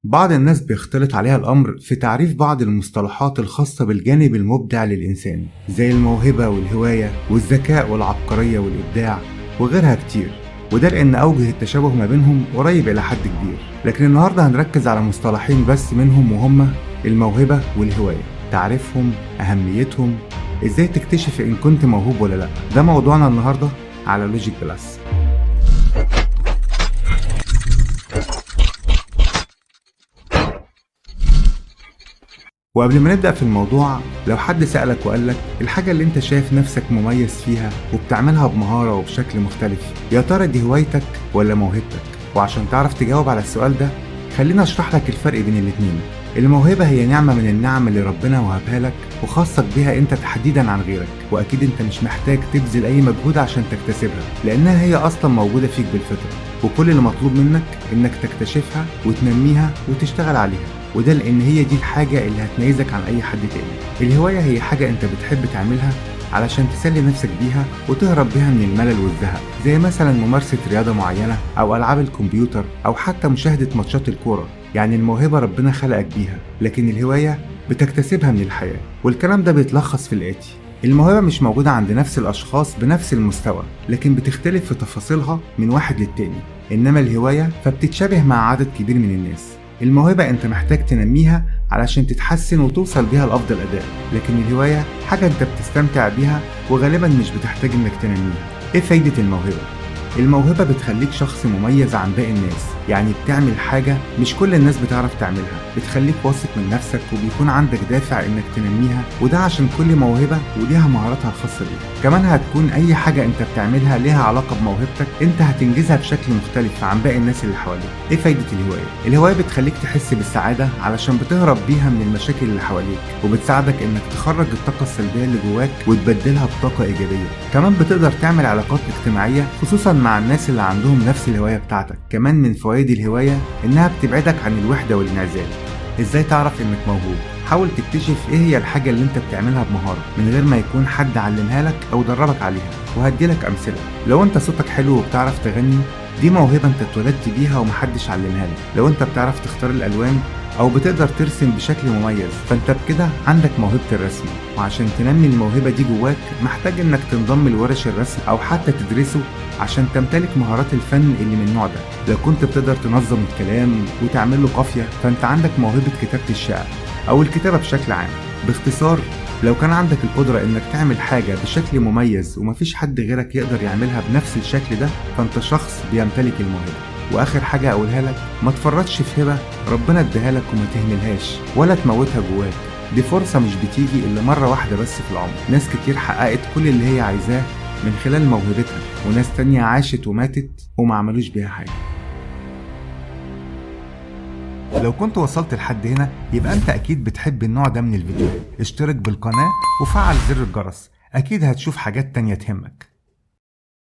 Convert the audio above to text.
بعض الناس بيختلط عليها الأمر في تعريف بعض المصطلحات الخاصة بالجانب المبدع للإنسان، زي الموهبة والهواية والذكاء والعبقرية والإبداع وغيرها كتير، وده لأن أوجه التشابه ما بينهم قريب إلى حد كبير. لكن النهاردة هنركز على مصطلحين بس منهم، وهما الموهبة والهواية، تعريفهم، أهميتهم، إزاي تكتشف إن كنت موهوب ولا لأ. ده موضوعنا النهاردة على لوجيك بلس. وقبل ما نبدأ في الموضوع، لو حد سألك وقالك الحاجة اللي انت شايف نفسك مميز فيها وبتعملها بمهارة وبشكل مختلف، يا ترى دي هوايتك ولا موهبتك؟ وعشان تعرف تجاوب على السؤال ده، خلينا اشرح لك الفرق بين الاتنين. الموهبة هي نعمة من النعم اللي ربنا وهبها لك وخاصك بيها انت تحديدا عن غيرك، واكيد انت مش محتاج تبذل اي مجهود عشان تكتسبها، لانها هي اصلا موجودة فيك بالفطرة، وكل اللي مطلوب منك انك تكتشفها وتنميها وتشتغل عليها، وده لان هي دي الحاجة اللي هتميزك عن اي حد تاني. الهواية هي حاجة انت بتحب تعملها علشان تسلي نفسك بيها وتهرب بيها من الملل والزهق، زي مثلا ممارسة رياضة معينة او العاب الكمبيوتر او حتى مشاهدة ماتشات الكورة. يعني الموهبة ربنا خلقك بيها، لكن الهواية بتكتسبها من الحياة. والكلام ده بيتلخص في الآتي: الموهبة مش موجودة عند نفس الأشخاص بنفس المستوى، لكن بتختلف في تفاصيلها من واحد للتاني. إنما الهواية فبتتشابه مع عدد كبير من الناس. الموهبة انت محتاج تنميها علشان تتحسن وتوصل بيها لأفضل أداء، لكن الهواية حاجة انت بتستمتع بيها وغالبا مش بتحتاج انك تنميها. ايه فايدة الموهبة؟ الموهبة بتخليك شخص مميز عن باقي الناس، يعني بتعمل حاجة مش كل الناس بتعرف تعملها، بتخليك واثق من نفسك وبيكون عندك دافع انك تنميها، وده عشان كل موهبة وليها مهاراتها الخاصة بيها. كمان هتكون اي حاجة انت بتعملها ليها علاقة بموهبتك، انت هتنجزها بشكل مختلف عن باقي الناس اللي حواليك. ايه فايدة الهواية؟ الهواية بتخليك تحس بالسعادة علشان بتهرب بيها من المشاكل اللي حواليك، وبتساعدك انك تخرج الطاقة السلبية اللي جواك وتبدلها بطاقة ايجابية. كمان بتقدر تعمل علاقات اجتماعية خصوصا مع الناس اللي عندهم نفس الهواية بتاعتك. كمان من فوائد الهواية انها بتبعدك عن الوحدة والانعزال. ازاي تعرف انك موهوب؟ حاول تكتشف ايه هي الحاجة اللي انت بتعملها بمهارة من غير ما يكون حد علمها لك او دربك عليها، وهديلك امثلة. لو انت صوتك حلو وبتعرف تغني، دي موهبة انت اتولدت بيها ومحدش علمها لك. لو انت بتعرف تختار الالوان او بتقدر ترسم بشكل مميز، فانت بكده عندك موهبة الرسم. وعشان تنمي الموهبة دي جواك، محتاج انك تنضم لورش الرسم او حتى تدرسه عشان تمتلك مهارات الفن اللي من النوع ده. لو كنت بتقدر تنظم الكلام وتعمل له قافية، فانت عندك موهبة كتابة الشعر او الكتابة بشكل عام. باختصار، لو كان عندك القدرة انك تعمل حاجة بشكل مميز ومفيش حد غيرك يقدر يعملها بنفس الشكل ده، فانت شخص بيمتلك الموهبة. واخر حاجة اقولها لك: ما تفرطش في هبة ربنا اديها لك وما تهملهاش ولا تموتها جواك. دي فرصة مش بتيجي الا مرة واحدة بس في العمر. ناس كتير حققت كل اللي هي عايزاه من خلال موهبتها، وناس تانية عاشت وماتت وما عملوش بيها حاجة. لو كنت وصلت لحد هنا، يبقى انت اكيد بتحب النوع ده من الفيديوهات. اشترك بالقناة وفعل زر الجرس، اكيد هتشوف حاجات تانية تهمك.